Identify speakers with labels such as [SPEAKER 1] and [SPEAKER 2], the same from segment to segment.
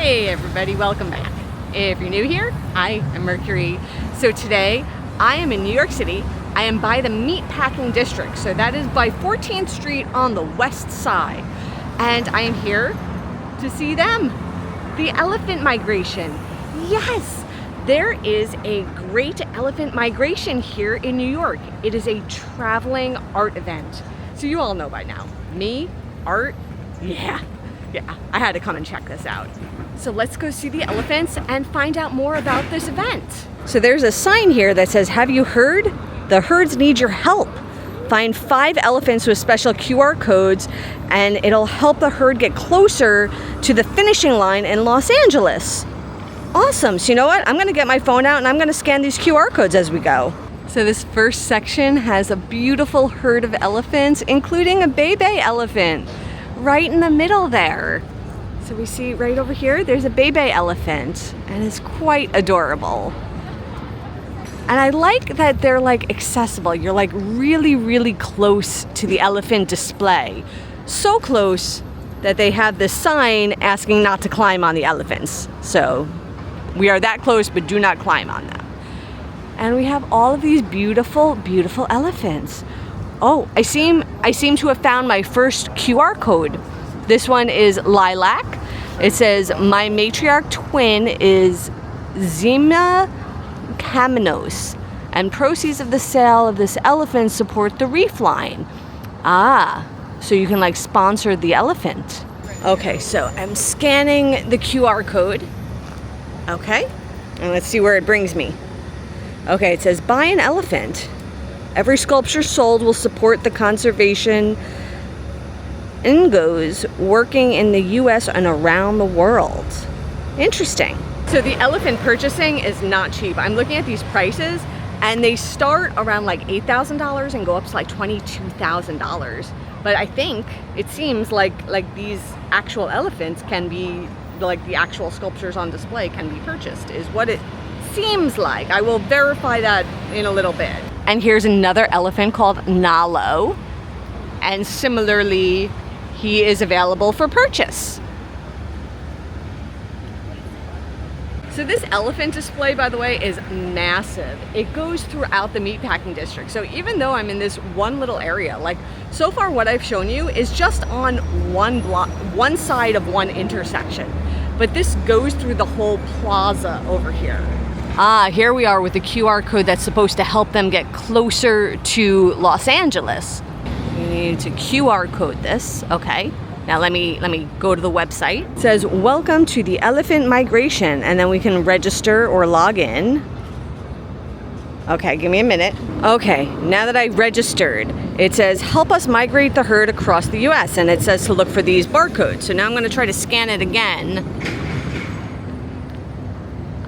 [SPEAKER 1] Hey everybody, welcome back. If you're new here, hi, I'm Mercury. So today I am in New York City. I am by the Meatpacking District. So that is by 14th Street on the west side. And I am here to see them. The elephant migration. Yes, there is a great elephant migration here in New York. It is a traveling art event. So you all know by now, me, art, yeah, I had to come and check this out. So let's go see the elephants and find out more about this event. So there's a sign here that says, have you heard? The herds need your help. Find 5 elephants with special QR codes and it'll help the herd get closer to the finishing line in Los Angeles. Awesome, so you know what? I'm gonna get my phone out and I'm gonna scan these QR codes as we go. So this first section has a beautiful herd of elephants, including a bebe elephant right in the middle there. So we see right over here, there's a bebe elephant and it's quite adorable. And I like that they're like accessible. You're like really close to the elephant display. So close that they have this sign asking not to climb on the elephants. So we are that close, but do not climb on them. And we have all of these beautiful elephants. Oh, I seem to have found my first QR code. This one is Lilac. It says, my matriarch twin is Zima Kamenos, and proceeds of the sale of this elephant support the Reef Line. Ah, so you can like sponsor the elephant. Okay, so I'm scanning the QR code. Okay, and let's see where it brings me. Okay, it says, buy an elephant. Every sculpture sold will support the conservation NGOs working in the US and around the world. Interesting. So the elephant purchasing is not cheap. I'm looking at these prices and they start around like $8,000 and go up to like $22,000. But I think it seems like these actual elephants can be, like the actual sculptures on display can be purchased, is what it seems like. I will verify that in a little bit. And here's another elephant called Nalo. And similarly, he is available for purchase. So this elephant display, by the way, is massive. It goes throughout the Meatpacking District. So even though I'm in this one little area, like so far what I've shown you is just on one block, one side of one intersection. But this goes through the whole plaza over here. Ah, here we are with the QR code that's supposed to help them get closer to Los Angeles. We need to QR code this, okay. Now let me go to the website. It says, welcome to the elephant migration, and then we can register or log in. Okay, give me a minute. Okay, now that I registered, it says, help us migrate the herd across the US, and it says to look for these barcodes. So now I'm gonna try to scan it again.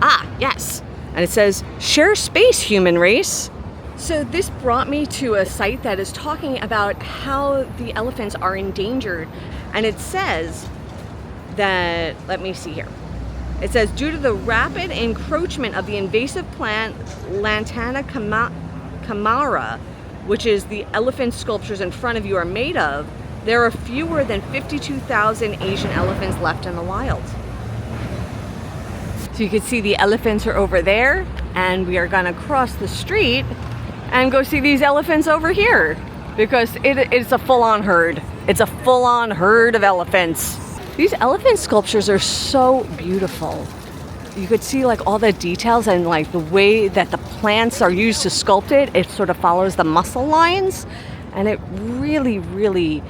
[SPEAKER 1] Ah, yes. And it says, share space, human race. So this brought me to a site that is talking about how the elephants are endangered. And it says that, let me see here. It says, due to the rapid encroachment of the invasive plant Lantana camara, which is the elephant sculptures in front of you are made of, there are fewer than 52,000 Asian elephants left in the wild. So you can see the elephants are over there, and we are gonna cross the street and go see these elephants over here because it's a full-on herd. It's a full-on herd of elephants. These elephant sculptures are so beautiful. You could see like all the details and like the way that the plants are used to sculpt it. It sort of follows the muscle lines and it really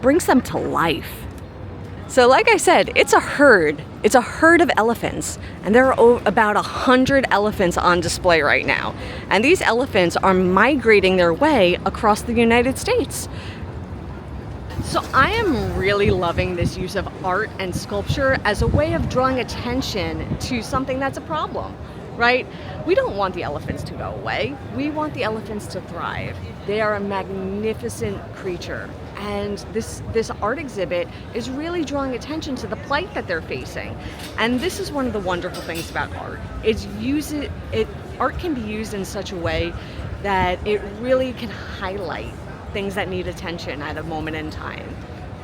[SPEAKER 1] brings them to life. So like I said, it's a herd. It's a herd of elephants, and there are about 100 elephants on display right now. And these elephants are migrating their way across the United States. So I am really loving this use of art and sculpture as a way of drawing attention to something that's a problem, right? We don't want the elephants to go away. We want the elephants to thrive. They are a magnificent creature. And this art exhibit is really drawing attention to the plight that they're facing. And this is one of the wonderful things about art. Art can be used in such a way that it really can highlight things that need attention at a moment in time.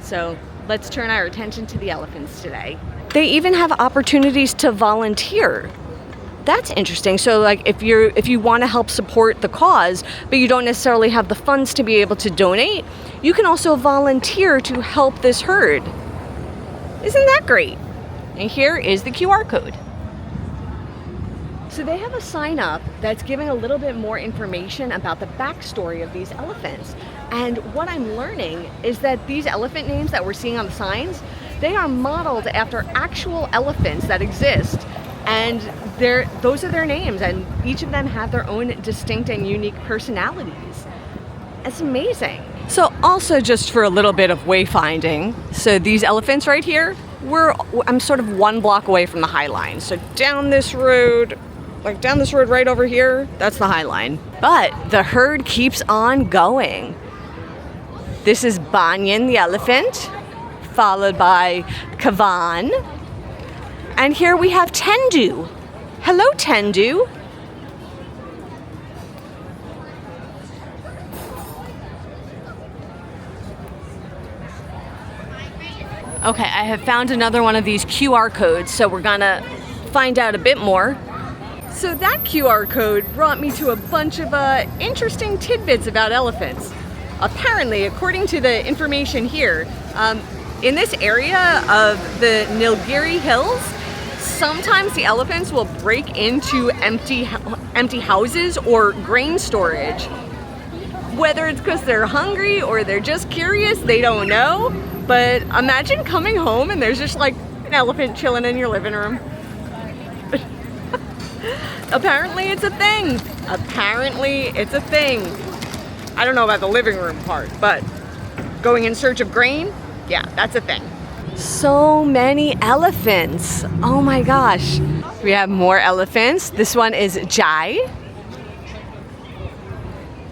[SPEAKER 1] So let's turn our attention to the elephants today. they even have opportunities to volunteer. That's interesting. So like if you want to help support the cause, but you don't necessarily have the funds to be able to donate, you can also volunteer to help this herd. Isn't that great? And here is the QR code. So they have a sign up that's giving a little bit more information about the backstory of these elephants. And what I'm learning is that these elephant names that we're seeing on the signs, they are modeled after actual elephants that exist. And those are their names, and each of them have their own distinct and unique personalities. It's amazing. So also just for a little bit of wayfinding, so these elephants right here, I'm sort of 1 block away from the High Line. So down this road right over here, that's the High Line. But the herd keeps on going. This is Banyan the elephant, followed by Kavan. And here we have Tendu. Hello, Tendu. Okay, I have found another one of these QR codes, so we're gonna find out a bit more. So that QR code brought me to a bunch of interesting tidbits about elephants. Apparently, according to the information here, in this area of the Nilgiri Hills, sometimes the elephants will break into empty houses or grain storage. Whether it's because they're hungry or they're just curious, they don't know. But imagine coming home and there's just like an elephant chilling in your living room. Apparently it's a thing. Apparently it's a thing. I don't know about the living room part, but going in search of grain, yeah, that's a thing. So many elephants. Oh my gosh. We have more elephants. This one is Jai.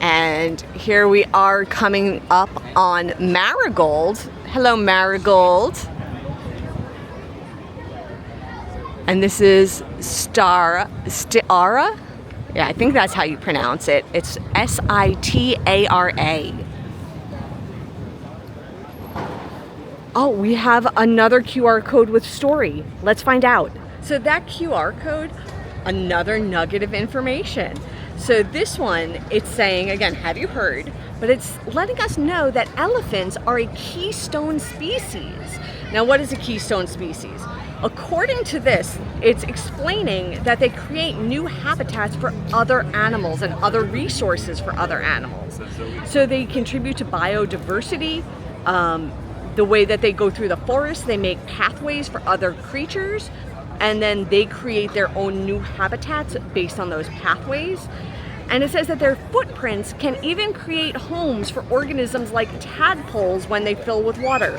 [SPEAKER 1] And here we are coming up on Marigold. Hello, Marigold. And this is Stiara. Yeah, I think that's how you pronounce it. It's Sitara. Oh, we have another QR code with story. Let's find out. So that QR code, another nugget of information. So this one, it's saying, again, have you heard? But it's letting us know that elephants are a keystone species. Now, what is a keystone species? According to this, it's explaining that they create new habitats for other animals and other resources for other animals. So they contribute to biodiversity. The way that they go through the forest, they make pathways for other creatures, and then they create their own new habitats based on those pathways. And it says that their footprints can even create homes for organisms like tadpoles when they fill with water.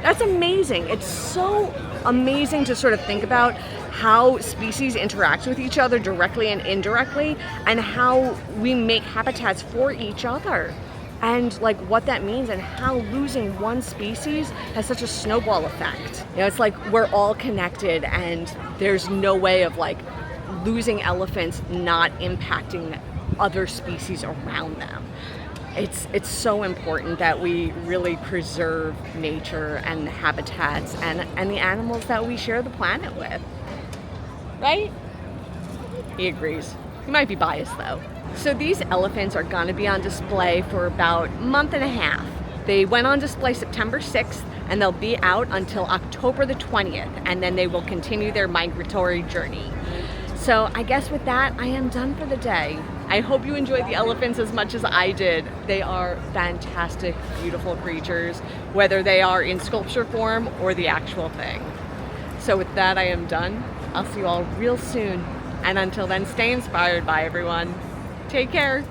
[SPEAKER 1] That's amazing. It's so amazing to sort of think about how species interact with each other directly and indirectly, and how we make habitats for each other. And like what that means, and how losing one species has such a snowball effect. You know, it's like we're all connected, and there's no way of like losing elephants not impacting other species around them. It's so important that we really preserve nature and habitats and the animals that we share the planet with. Right? He agrees. He might be biased though. So these elephants are going to be on display for about a month and a half. They went on display September 6th, and they'll be out until October the 20th, and then they will continue their migratory journey. So I guess with that, I am done for the day. I hope you enjoyed the elephants as much as I did. They are fantastic, beautiful creatures, whether they are in sculpture form or the actual thing. So with that, I am done. I'll see you all real soon. And until then, stay inspired. Bye, everyone. Take care.